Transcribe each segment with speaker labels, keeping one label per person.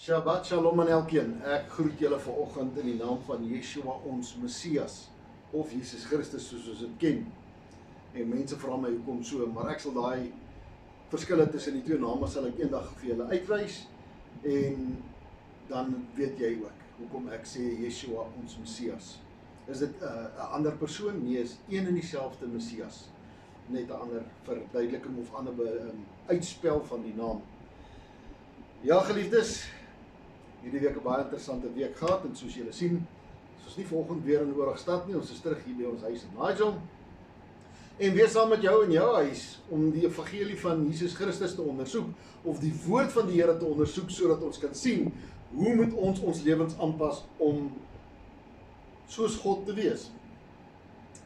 Speaker 1: Shabbat Shalom aan elkeen. Ek groet julle vanoggend in die naam van Yeshua ons Messias, of Jesus Christus soos ons dit ken. En mense vra my hoekom so, maar ek sal daai verskille tussen die twee name sal ek eendag vir julle uitwys, en dan weet jy ook hoekom ek sê Yeshua ons Messias. Is dit 'n ander persoon? Nee, is een en dieselfde Messias. Net 'n ander verduideliking of ander uitspel van die naam. Ja, geliefdes, hierdie week 'n baie interessante week gehad, en soos julle sien, is ons nie volgende weer in Oorigstad nie, ons is terug hier by ons huis in Nigel, en weer saam met jou in jou huis, om die evangelie van Jesus Christus te ondersoek, of die woord van die Here te ondersoek, sodat ons kan sien, hoe moet ons lewens aanpas, om soos God te wees.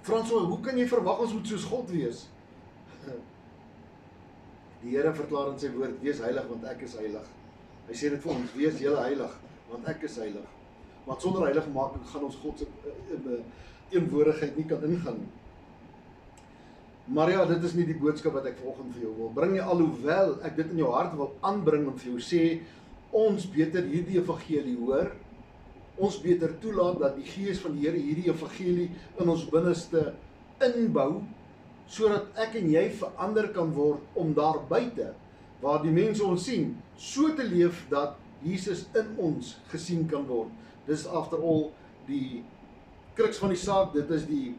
Speaker 1: François, hoe kan jy verwag ons moet soos God wees? Die Here verklaar in sy woord, wees heilig, want ek is heilig. Hy sê dit vir ons, wees julle heilig, want ek is heilig. Want sonder heiligmaking gaan ons God se teenwoordigheid nie kan ingaan nie. Maar ja, dit is nie die boodskap wat ek vanoggend vir jou wil bring nie, alhoewel ek dit in jou hart wil aanbring en vir jou sê, ons beter hierdie evangelie hoor, ons beter toelaat dat die Gees van die Here hierdie evangelie in ons binneste inbou, sodat ek en jy verander kan word om daar buite, waar die mense ons sien, so te leef dat Jesus in ons gesien kan word. Dis after all die kruks van die saak, dit is die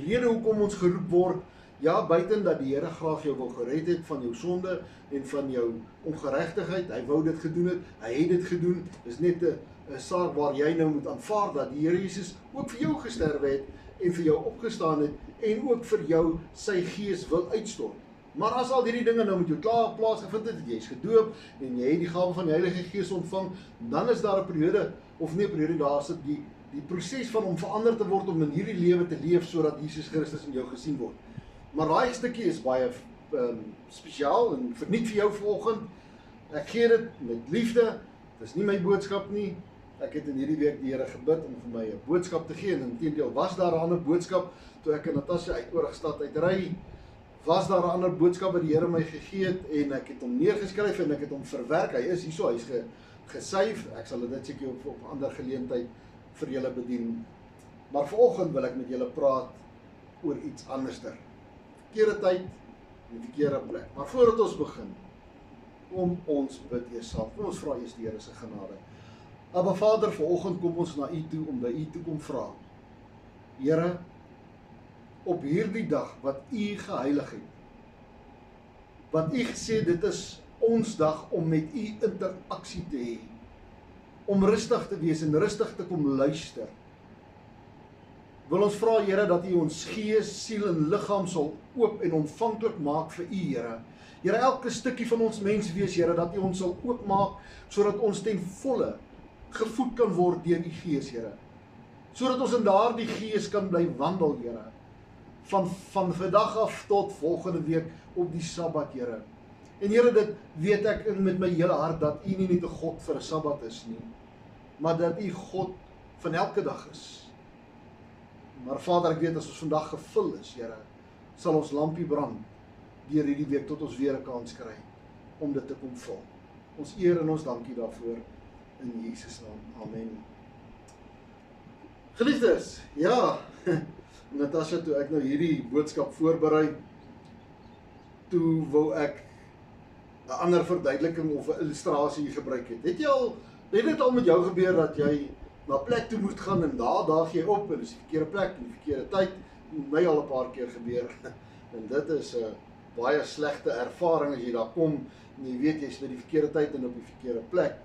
Speaker 1: rede hoekom ons geroep word, ja, buiten dat die Here graag jou wil gered het van jou sonde en van jou ongeregtigheid, hy wou dit gedoen het, hy het dit gedoen, dis net 'n saak waar jy nou moet aanvaar dat die Here Jesus ook vir jou gesterwe het en vir jou opgestaan het en ook vir jou sy Gees wil uitstort. Maar as al hierdie dinge nou met jou klaar plaasgevind het, jy is gedoop en jy het die gawe van die Heilige Gees ontvang, dan is daar 'n periode, of nie 'n periode, daar is die proses van om verander te word om in hierdie lewe te leef sodat Jesus Christus in jou gesien word. Maar daai stukkie is baie spesiaal en verniet vir jou vanoggend. Ek gee dit met liefde, dit is nie my boodskap nie. Ek het in hierdie week die Here gebid om vir my 'n boodskap te gee, en inteendeel was daar 'n ander boodskap, toe ek in Natasha uit Oorigstad uitry, was daar 'n ander boodskap wat die Here my gegee het, en ek het hom neergeskryf en ek het hom verwerk. Hy is hierso, hy is gesave. Ek sal dit seker op 'n ander geleentheid vir julle bedien. Maar vanoggend wil ek met julle praat oor iets anderster. Verkeerde tyd en verkeerde plek. Maar voordat ons begin, kom ons bid eers saam. Kom ons vra eers die Here se genade. Aba Vader, vanoggend kom ons na U toe om by U te kom vra. Here, op hierdie dag wat U geheilig het, wat U gesê dit is ons dag om met U interaksie te hê, om rustig te wees en rustig te kom luister, wil ons vra, Here, dat U ons gees, siel en liggaam sal oop en ontvanklik maak vir U, Here. Here, elke stukkie van ons mens wees, Here, dat U ons sal oopmaak, sodat ons ten volle gevoed kan word deur U Gees, Here. Sodat ons in daardie Gees kan bly wandel, Here. Van vandag af tot volgende week op die Sabbat, Here. En Here, dit weet ek met my hele hart, dat U nie net 'n God vir 'n Sabbat is nie, maar dat U God van elke dag is. Maar Vader, ek weet as ons vandag gevul is, Here, sal ons lampie brand deur hierdie week tot ons weer 'n kans kry om dit te kom vul. Ons eer en ons dankie daarvoor in Jesus naam. Amen. Geliefdes, ja, Natasha, toe ek nou hierdie boodskap voorberei, toe wou ek 'n ander verduideliking of 'n illustrasie gebruik het. Het dit al met jou gebeur dat jy na 'n plek toe moet gaan en daar daag jy op en dis die verkeerde plek en die verkeerde tyd? My al 'n paar keer gebeur. En dit is 'n baie slegte ervaring as jy daar kom en jy weet jy's by die verkeerde tyd en op die verkeerde plek.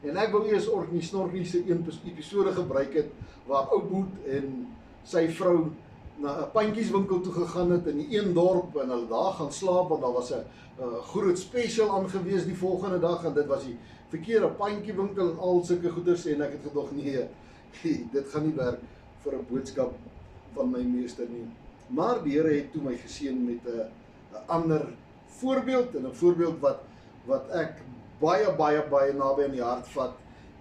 Speaker 1: En ek wou eers Orkney Snorkney se een episode gebruik het waar ou Boet en sy vrou na 'n pandjieswinkel toe gegaan het in die een dorp en hulle daar gaan slaap want daar was 'n groot special aangewees die volgende dag en dit was die verkeerde pandjiewinkel en al sulke goeders, en ek het gedog, nee, dit gaan nie werk vir 'n boodskap van my meester nie. Maar die Here het toe my geseën met 'n ander voorbeeld, en 'n voorbeeld wat ek baie naby aan die hart vat,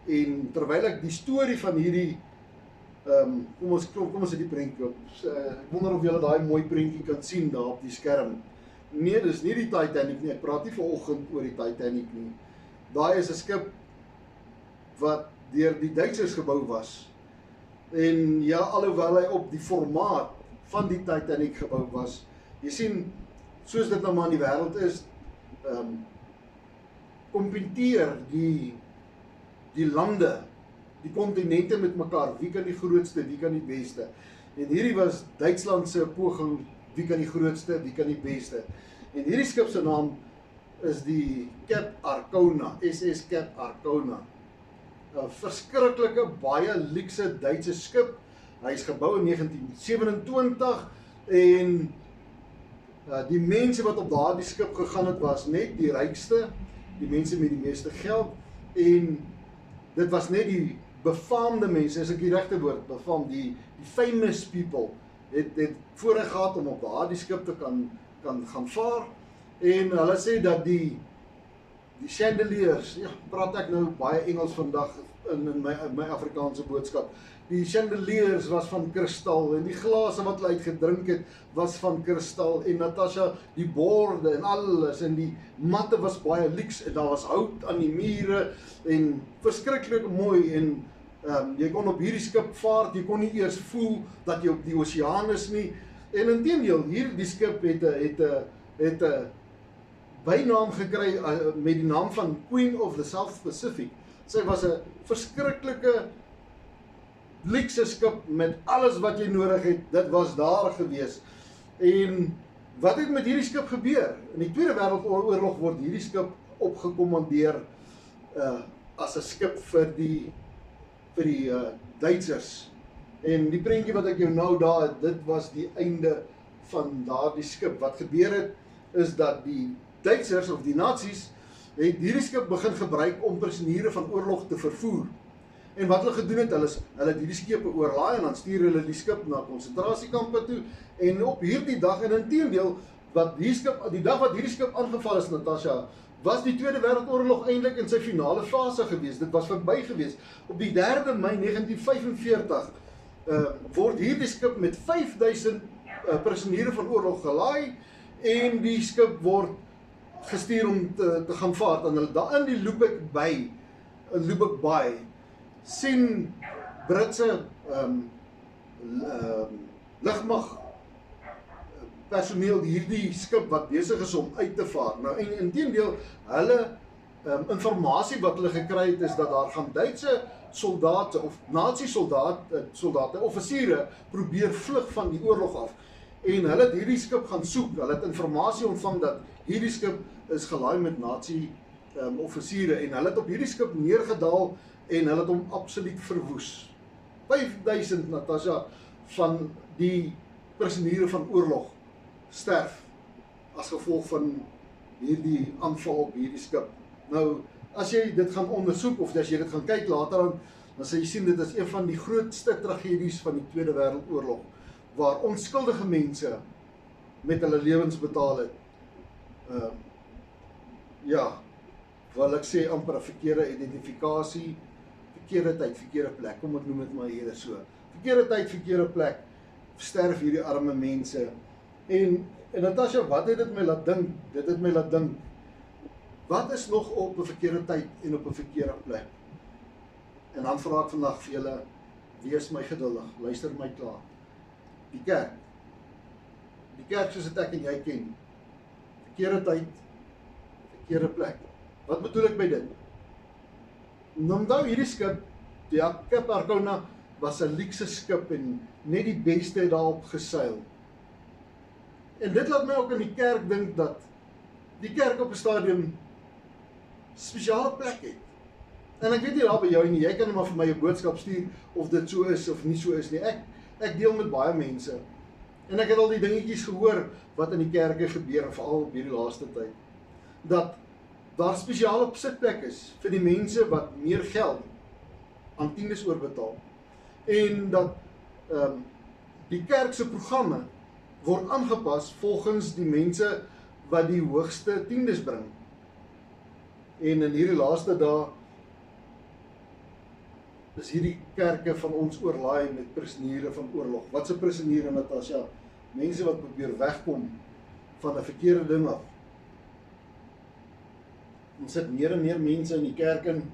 Speaker 1: en terwyl ek die storie van hierdie kom ons het die prentjie op. Ek wonder of julle daai mooi prentjie kan sien daar op die skerm. Nee, dis nie die Titanic nie. Ek praat nie vanoggend oor die Titanic nie. Daai is 'n skip wat deur die Duitsers gebou was. En ja, alhoewel hy op die formaat van die Titanic gebou was, jy sien, soos dit nou maar in die wêreld is, kompeteer die lande, die kontinente met mekaar, wie kan die grootste, wie kan die beste. En hierdie was Duitsland se poging, wie kan die grootste, wie kan die beste. En hierdie skip se naam is die Cap Arcona, SS Cap Arcona. 'n verskriklike, baie luukse Duitse skip. Hy is gebou in 1927 en die mense wat op daardie skip gegaan het, was net die rykste, die mense met die meeste geld, en dit was net die befaamde mense, is ek die regte woord, befaamd, die famous people, het voorreg gehad om op daardie skip te kan gaan vaar, en hulle sê dat die chandeliers, ja, praat ek nou baie Engels vandag in my Afrikaanse boodskap, die chandeliers was van kristal, en die glase wat hulle uitgedrink het, was van kristal, en Natasha, die borde en alles, en die matte was baie luks, en daar was hout aan die mure, en verskriklik mooi, en jy kon op hierdie skip vaart, jy kon nie eers voel dat jy op die oseaan is nie, en inteendeel, hierdie skip het 'n bynaam gekry met die naam van Queen of the South Pacific. Sy was 'n verskriklike luukse skip met alles wat jy nodig het, dit was daar gewees. En wat het met hierdie skip gebeur? In die Tweede Wêreldoorlog word hierdie skip opgekommandeer as 'n skip vir die Duitsers. En die prentjie wat ek jou nou daar, dit was die einde van daardie skip. Wat gebeur het, is dat die Duitsers of die Nazi's het hierdie skip begin gebruik om prisoniere van oorlog te vervoer. En wat hulle gedoen het, hulle het hierdie skepe oorlaai en dan stuur hulle die skip na konsentrasiekampe toe. En op hierdie dag, en inteendeel, die dag wat hierdie skip aangeval is, Natasha, was die Tweede Wêreldoorlog eintlik in sy finale fase gewees. Dit was verby gewees. Op die 3de Mei 1945 word hierdie skip met 5000 prisoniere van oorlog gelaai en die skip word gestuur om te gaan vaart. En hulle daar in die Lübeck Bay sien Britse lugmag personeel hierdie skip wat besig is om uit te vaar. Nou en inteendeel, hulle informasie wat hulle gekry het is dat daar gaan Duitse soldate of Nazi soldate, offisiere probeer vlug van die oorlog af. En hulle het hierdie skip gaan soek. Hulle het informasie ontvang dat hierdie skip is gelaai met Nazi offisiere en hulle het op hierdie skip neergedaal en hulle het hom absoluut verwoes. 5000 Natasha van die prisoniere van oorlog sterf as gevolg van hierdie aanval op hierdie skip. Nou, as jy dit gaan ondersoek of as jy dit gaan kyk later aan, dan sal jy sien dit is een van die grootste tragedies van die Tweede Wêreldoorlog, waar onskuldige mense met hulle lewens betaal het. Wil ek sê amper 'n verkeerde identifikasie, verkeerde tyd, verkeerde plek, kom ek noem dit maar hier so. Verkeerde tyd, verkeerde plek, sterf hierdie arme mense. En Natasha, wat het dit my laat dink? Dit het my laat dink, wat is nog op 'n verkeerde tyd en op 'n verkeerde plek? En dan vra ek vandag vir julle, wees my geduldig, luister my klaar. Die kerk soos dit ek en jy ken, verkeerde tyd, verkeerde plek. Wat bedoel ek by dit? Onthou hierdie skip, die Cap Arcona, was 'n luukse skip en net die beste het daarop geseil. En dit laat my ook in die kerk dink dat die kerk op 'n stadium spesiale plek het. En ek weet nie daar by jou nie, jy kan maar vir my 'n boodskap stuur of dit so is of nie so is nie. Ek deel met baie mense. En ek het al die dingetjies gehoor wat in die kerke gebeur, veral op hierdie laaste tyd. Dat daar spesiale sitplek is vir die mense wat meer geld aan tiendes oorbetaal. En dat die kerk se programme word aangepas volgens die mense wat die hoogste tiendes bring. En in hierdie laaste dae is hierdie kerke van ons oorlaai met prisoniere van oorlog. Wat se prisoniere, Natasha? Mense wat probeer wegkom van 'n verkeerde ding af. Ons sit meer en meer mense in die kerk in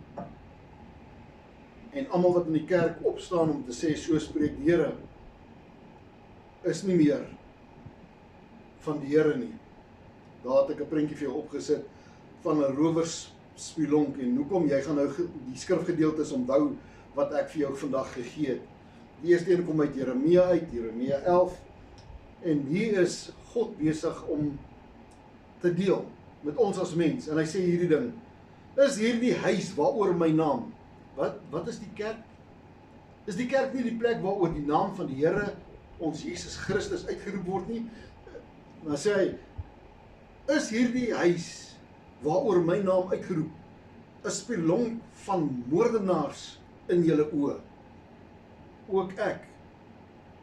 Speaker 1: En almal wat in die kerk opstaan om te sê, so spreek die Here, is nie meer van die Here nie. Daar het ek 'n prentjie vir jou opgesit van 'n rowersspelonk, en hoekom jy gaan nou die skrifgedeeltes onthou wat ek vir jou vandag gegee het. Die eerste een kom uit Jeremia uit, Jeremia 11, en hier is God besig om te deel met ons as mens, en hy sê hierdie ding, is hierdie huis waaroor my naam, wat is die kerk? Is die kerk nie die plek waaroor die naam van die Here, ons Jesus Christus, uitgeroep word nie? Dan sê hy, is hierdie huis waaroor my naam uitgeroep, 'n spelonk van moordenaars in julle oë? Ook ek,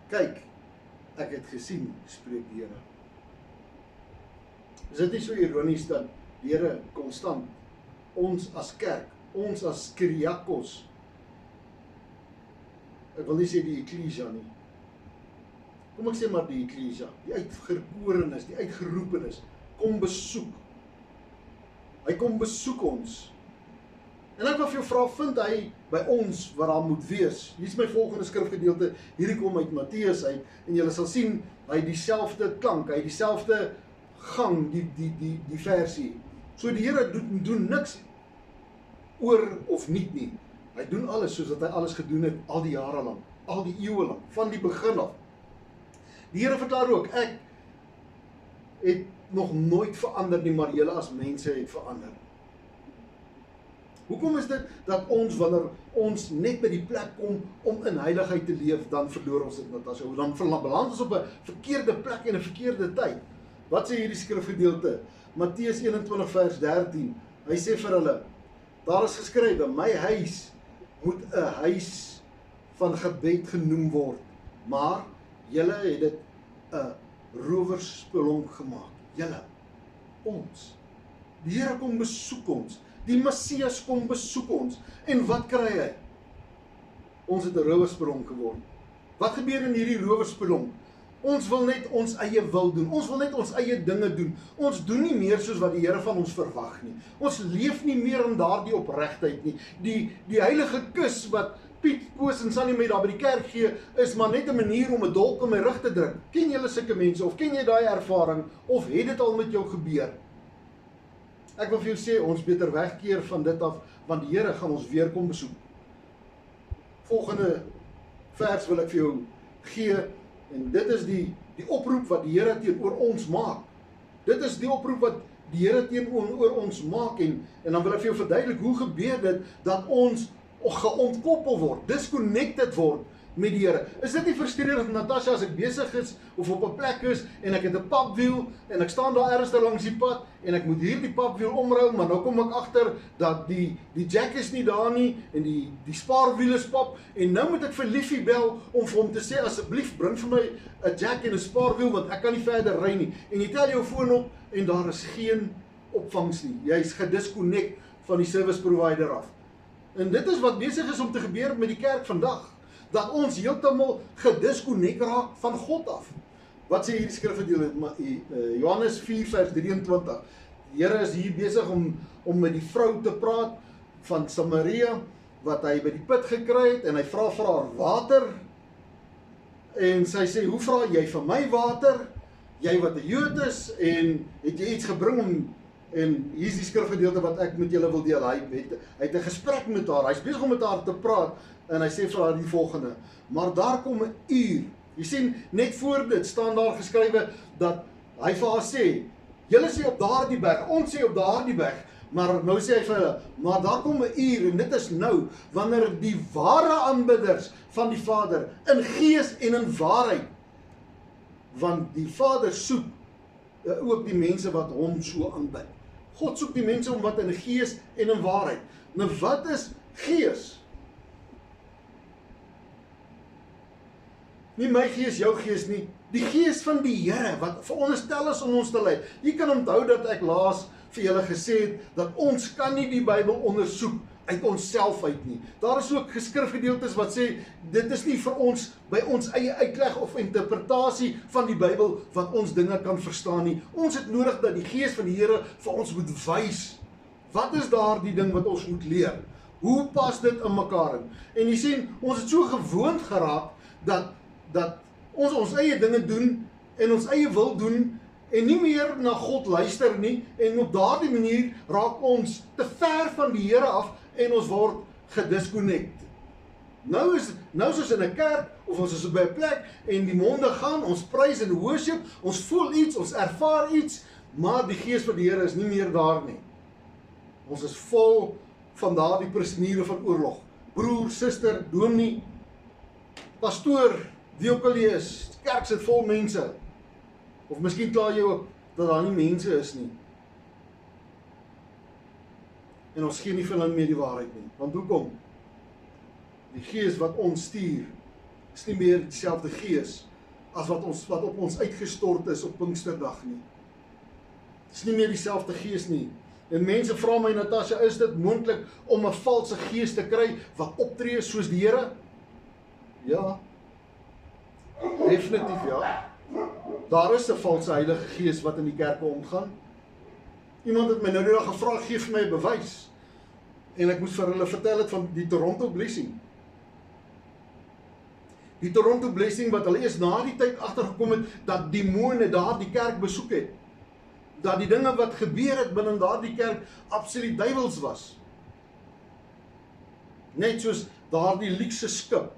Speaker 1: kyk, ek het gesien, spreek die Here. Is dit nie so ironies dat die Here konstant, ons as kerk, ons as Kyriakos, ek wil nie sê die Ekklesia nie, kom ek sê maar die Ekklesia, die uitgekorenes, die uitgeroepenes, kom besoek. Hy kom besoek ons. En ek wil vir jou vra, vind hy by ons wat daar moet wees? Hier is my volgende skrifgedeelte, hierdie kom uit Matteus uit, en julle sal sien, hy het dieselfde klank, hy het dieselfde gang, die versie. So die Here doen niks oor of niet nie. Hy doen alles soos dat hy alles gedoen het, al die jare lang, al die eeue lang, van die begin af. Die Here verklaar ook, ek het nog nooit verander nie, maar julle as mense het verander. Hoekom is dit dat ons, wanneer ons net by die plek kom om in heiligheid te leef, dan verloor ons dit, Natasha, dan beland ons op 'n verkeerde plek en 'n verkeerde tyd? Wat sê hierdie skrifgedeelte? Matteus 21 vers 13, hy sê vir hulle, daar is geskrywe, my huis moet 'n huis van gebed genoem word, maar julle het dit 'n rowersspelonk gemaak. Julle, ons. Die Here kom besoek ons. Die Messias kom besoek ons. En wat kry hy? Ons het 'n rowersspelonk geword. Wat gebeur in hierdie rowersspelonk? Ons wil net ons eie wil doen. Ons wil net ons eie dinge doen. Ons doen nie meer soos wat die Here van ons verwag nie. Ons leef nie meer in daardie opregtheid nie. Die heilige kus wat Piet, Koos en Sannie my daar by die kerk gee, is maar net 'n manier om 'n dolk in my rug te druk. Ken julle sulke mense, of ken jy daai ervaring, of het dit al met jou gebeur? Ek wil vir jou sê, ons beter wegkeer van dit af, want die Here gaan ons weer kom besoek. Volgende vers wil ek vir jou gee, en dit is die oproep wat die Here teenoor ons maak. Dit is die oproep wat die Here teenoor ons maak, en dan wil ek vir jou verduidelik, hoe gebeur dit, dat ons geontkoppel word, disconnected word met die Here. Is dit nie frustrerend, Natasha, as ek besig is, of op 'n plek is, en ek het 'n papwiel, en ek staan daar ergens langs die pad, en ek moet hierdie papwiel omruil, maar nou kom ek agter, dat die jack is nie daar nie, en die spaarwiel is pap, en nou moet ek vir Liefie bel, om vir hom te sê, asseblief, bring vir my 'n jack en 'n spaarwiel, want ek kan nie verder ry nie, en jy tel jou foon op, en daar is geen opvangs nie, jy is gedisconnect van die service provider af. En dit is wat besig is om te gebeur met die kerk vandag, dat ons heeltemal gedisconnect raak van God af. Wat sê hierdie skrifgedeelte? Johannes 4 vers 23. Die Here is hier besig om met die vrou te praat van Samaria, wat hy by die put gekry het, en hy vra vir haar water, en sy sê, hoe vra jy vir my water? Jy wat 'n Jood is, en het jy iets gebring om, en hier is die skrifgedeelte wat ek met julle wil deel, hy het 'n gesprek met haar, hy is besig om met haar te praat, en hy sê vir haar die volgende, maar daar kom 'n uur, jy sien, net voor dit staan daar geskrywe, dat hy vir haar sê, julle sê op daardie berg, ons sê op daardie berg, maar nou sê hy vir hulle, maar daar kom 'n uur, en dit is nou, wanneer die ware aanbidders van die Vader, in gees en in waarheid, want die Vader soek ook die mense wat hom so aanbid. God soek die mense om wat in gees en in waarheid. Nou wat is gees? Nie my gees, jou gees nie. Die gees van die Here, wat veronderstel is om ons te lei. Jy kan onthou dat ek laas vir julle gesê het, dat ons kan nie die Bybel ondersoek uit onsself uit nie. Daar is ook geskrifgedeeltes wat sê, dit is nie vir ons, by ons eie uitleg of interpretasie van die Bybel, wat ons dinge kan verstaan nie. Ons het nodig dat die Gees van die Here vir ons moet wys. Wat is daar die ding wat ons moet leer? Hoe pas dit in mekaar in? En jy sien, ons het so gewoond geraak, dat ons eie dinge doen, en ons eie wil doen, en nie meer na God luister nie, en op daardie manier raak ons te ver van die Here af, en ons word gedisconnect. Nou is ons in 'n kerk, of ons is by 'n plek, en die monde gaan, ons prys en worship, ons voel iets, ons ervaar iets, maar die gees van die Here is nie meer daar nie. Ons is vol van daardie prisoeniere van oorlog. Broer, suster, dominee, pastoor, wie ook al jy is, die kerk sit vol mense. Of miskien kla jy ook dat daar nie mense is nie. En ons gee nie vir hulle meer die waarheid nie. Want hoekom? Die gees wat ons stuur, is nie meer dieselfde gees as wat op ons uitgestort is op Pinksterdag nie. Het is nie meer dieselfde gees nie. En mense vra my, Natasha, is dit moontlik om 'n valse gees te kry wat optree soos die Here? Ja. Definitief ja. Daar is 'n valse heilige gees wat in die kerke omgaan. Iemand het my nou die dag gevra, gee vir my 'n bewys. En ek moes vir hulle vertel het van die Toronto Blessing. Die Toronto Blessing wat hulle eers na die tyd agtergekom het, dat demone daar die kerk besoek het. Dat die dinge wat gebeur het binne daardie kerk absoluut duiwels was. Net soos daardie luukse skip.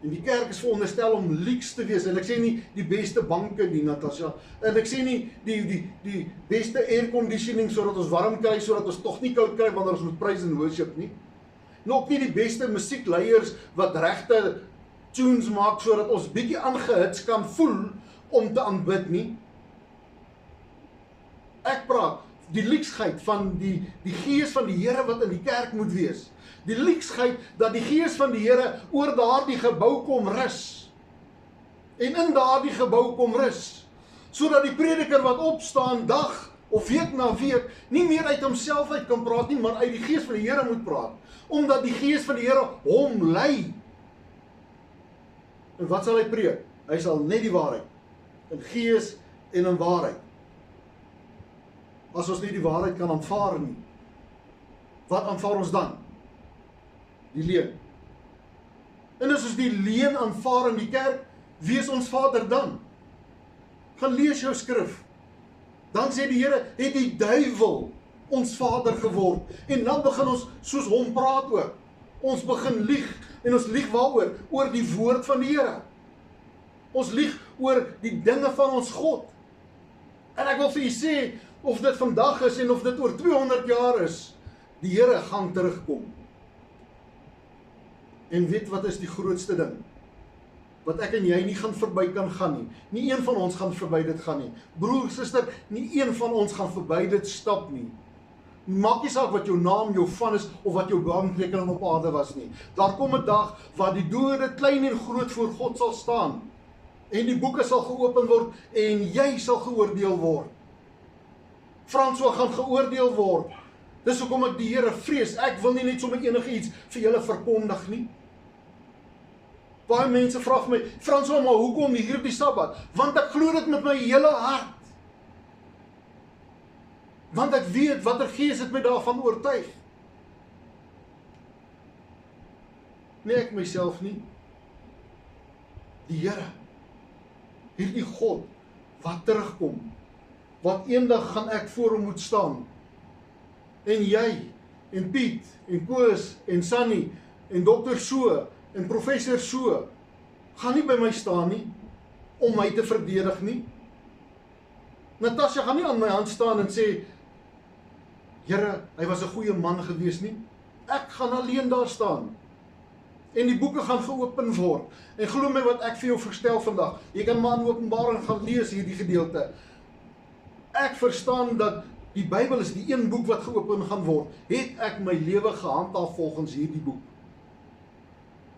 Speaker 1: En die kerk is veronderstel om luks te wees. En ek sê nie die beste banke nie, Natasha. En ek sê nie die beste airconditioning sodat ons warm kry, sodat ons tog nie koud kry wanneer ons moet praise en worship nie. En ook nie die beste musiekleiers wat regte tunes maak sodat ons bietjie aangehits kan voel om te aanbid nie. Ek praat die luksheid van die gees van die Here wat in die kerk moet wees. Die luksheid dat die gees van die Here oor daardie gebou kom rus. En in daardie gebou kom rus. Sodat die prediker wat opstaan dag of week na week nie meer uit homself uit kan praat nie, maar uit die gees van die Here moet praat. Omdat die gees van die Here hom lei. En wat sal hy preek? Hy sal net die waarheid. In gees en in waarheid. As ons nie die waarheid kan aanvaar nie, wat aanvaar ons dan? Die leuen. En as ons die leuen aanvaar in die kerk, wie is ons Vader dan? Gaan lees jou skrif. Dan sê die Here, het die duiwel ons Vader geword. En dan begin ons soos hom praat ook. Ons begin lieg. En ons lieg waaroor? Oor die woord van die Here. Ons lieg oor die dinge van ons God. En ek wil vir u sê, of dit vandag is en of dit oor 200 jaar is, die Here gaan terugkom. En weet wat is die grootste ding? Wat ek en jy nie gaan verby kan gaan nie. Nie een van ons gaan verby dit gaan nie. Broer, suster, nie een van ons gaan verby dit stap nie. Maak nie saak wat jou naam, jou van is, of wat jou bankrekening op aarde was nie. Daar kom 'n dag waar die dode klein en groot voor God sal staan. En die boeke sal geopen word en jy sal geoordeel word. François gaan geoordeel word. Dis hoekom ek die Here vrees. Ek wil nie net sommer enige iets vir julle verkondig nie. Baie mense vra vir my, François, maar hoekom hierdie Sabbat? Want ek glo dit met my hele hart. Want ek weet watter gees het my daarvan oortuig. Nee, ek myself nie. Die Here, hierdie God wat terugkom, wat eendag gaan ek voor hom moet staan. En jy, en Piet, en Koos, en Sunny, en dokter so, en professor so, gaan nie by my staan nie, om my te verdedig nie. Natasha gaan nie aan my hand staan en sê, Here, hy was 'n goeie man gewees nie. Ek gaan alleen daar staan. En die boeke gaan geopen word. En glo my wat ek vir jou verstel vandag. Jy kan maar in Openbaring gaan lees hierdie gedeelte. Ek verstaan dat die Bybel is die een boek wat geopen gaan word. Het ek my lewe gehandhaaf volgens hierdie boek?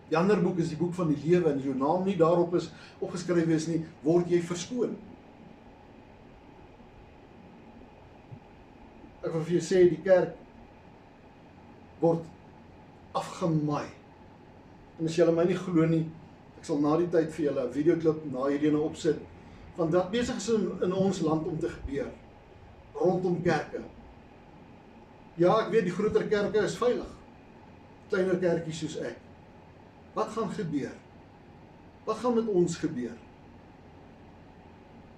Speaker 1: Die ander boek is die boek van die lewe en jou naam nie daarop is opgeskryf is nie, word jy verskoon. Ek wil vir jou sê, die kerk word afgemaai. En as julle my nie glo nie, ek sal na die tyd vir julle 'n videoklip na hierdie ene opsit, van dat besig is in ons land om te gebeur, rondom kerke. Ja, ek weet die groter kerke is veilig, kleiner kerkies soos ek. Wat gaan gebeur? Wat gaan met ons gebeur?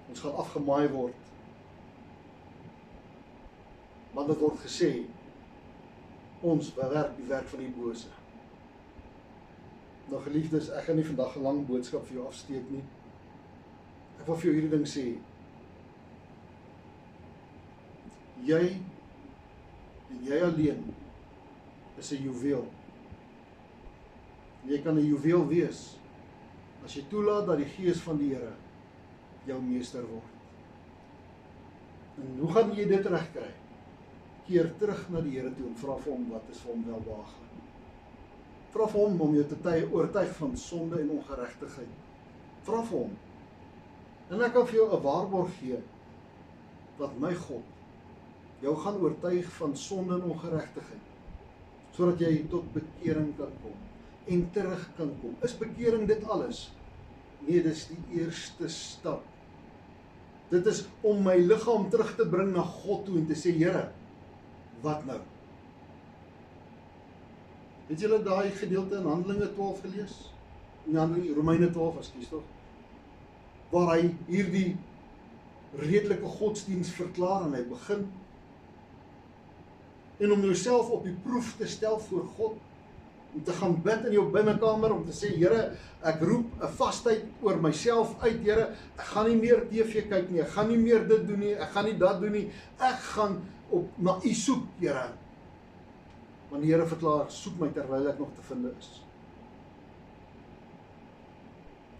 Speaker 1: Ons gaan afgemaai word. Want dit word gesê, ons bewerk die werk van die bose. Nou geliefdes, ek gaan nie vandag 'n lang boodskap vir jou afsteek nie. Ek wil vir jou hierdie ding sê. Jy en jy alleen is 'n juweel. Jy kan 'n juweel wees as jy toelaat dat die Gees van die Here jou meester word. En hoe gaan jy dit regkry? Keer terug na die Here toe en vra vir hom wat is vir hom welbehaaglik. Vra vir hom om jou te oortuig van sonde en ongeregtigheid. Vra vir hom. En ek kan vir jou 'n waarborg gee dat my God jou gaan oortuig van sonde en ongeregtigheid, sodat jy tot bekering kan kom en terug kan kom. Is bekering dit alles? Nee, dis die eerste stap. Dit is om my liggaam terug te bring na God toe en te sê, Here, wat nou? Het julle daai gedeelte in Handelinge 12 gelees? In Romeine 12, ekskuus tog, waar hy hierdie redelike godsdiens verklaar en hy begin en om jouself op die proef te stel voor God, om te gaan bid in jou binnekamer, om te sê, Here, ek roep 'n vastheid oor myself uit, Here, ek gaan nie meer TV kyk nie, ek gaan nie meer dit doen nie, ek gaan nie dat doen nie, ek gaan na U soek, Here. Want die Here verklaar, soek my terwyl ek nog te vind is.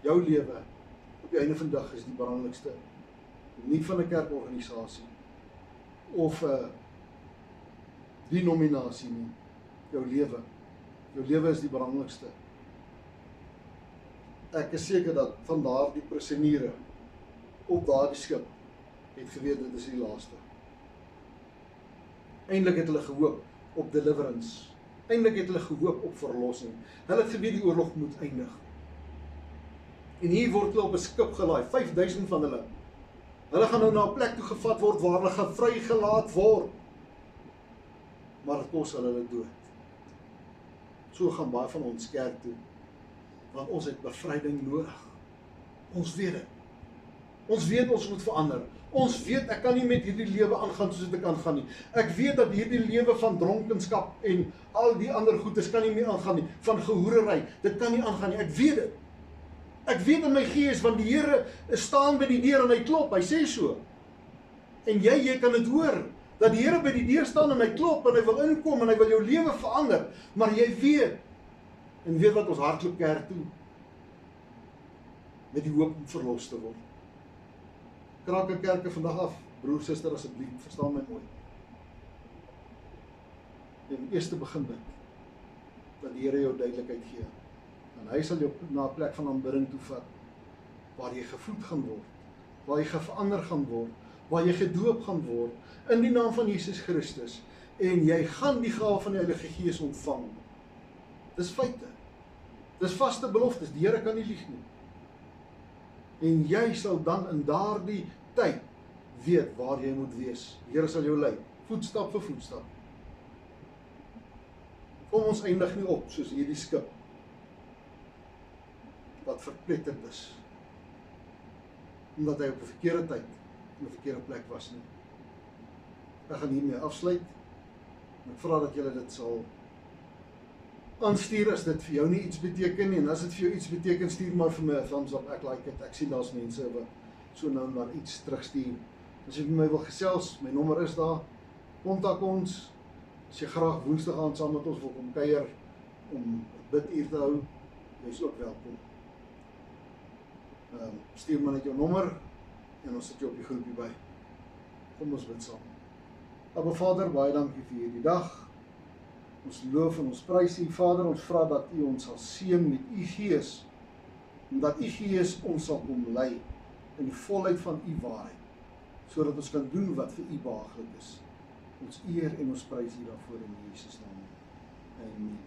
Speaker 1: Jou lewe, op die einde van die dag, is die belangrikste, nie van 'n kerkorganisasie, of 'n denominasie nie, jou lewe. Jou lewe is die belangrikste. Ek is seker dat van daardie prisoniere op daardie skip het geweet dit is die laaste. Eintlik het hulle gehoop op deliverance. Eintlik het hulle gehoop op verlossing. Hulle het geweet die oorlog moet eindig. En hier word hulle op 'n skip gelaai, 5000 van hulle. Hulle gaan nou na 'n plek toe gevat word waar hulle gaan vrygelaat word. Maar dit kos hulle dood. So gaan baie van ons kerk toe, want ons het bevryding nodig. Ons weet dit. Ons weet ons moet verander. Ons weet ek kan nie met hierdie lewe aangaan soos dit kan gaan nie. Ek weet dat hierdie lewe van dronkenskap en al die ander goedes kan nie meer aangaan nie. Van gehoerery, dit kan nie aangaan nie. Ek weet dit. Ek weet in my gees, want die Here staan by die deur en hy klop, hy sê so. En jy kan dit hoor. Dat die Here by die deur staan en hy klop en hy wil inkom en hy wil jou lewe verander. Maar jy weet, en weet wat ons hardloop kerk toe, met die hoop om verlos te word. Kraak 'n kerke vandag af, broer, suster, asseblief, verstaan my mooi. Jy moet eers begin bid, dat die Here jou duidelikheid gee. En hy sal jou na 'n plek van aanbidding toe vat, waar jy gevoed gaan word, waar jy verander gaan word, waar jy gedoop gaan word, in die naam van Jesus Christus, en jy gaan die gawe van die Heilige Gees ontvang. Dis feite. Dis vaste beloftes, die Here kan nie lieg nie. En jy sal dan in daardie tyd weet waar jy moet wees. Die Here sal jou lei, voetstap vir voetstap. Kom ons eindig nie op soos hierdie skip, wat verpletterd is, omdat hy op 'n verkeerde tyd, in 'n verkeerde plek was nie. Ek gaan hiermee afsluit, en ek vra dat julle dit sal aanstuur as dit vir jou nie iets beteken nie, en as dit vir jou iets beteken, stuur maar vir my 'n thumbs up, ek like dit, ek sien daar's mense wat so nou maar iets terugstuur. As jy met my wil gesels, my nommer is daar, kontak ons, as jy graag woensdag aand saam met ons wil kom kuier, om biduur te hou, jy is ook welkom. Stuur maar net jou nommer, en ons sit jou op die groepie by. Kom ons bid saam. Aba Vader, baie dankie vir hierdie dag. Ons loof en ons prys U, Vader, ons vra dat U ons sal seën met U Gees, en dat U Gees ons sal kom lei in die volheid van U waarheid, sodat ons kan doen wat vir U behaaglik is. Ons eer en ons prys U daarvoor in Jesus naam. Amen.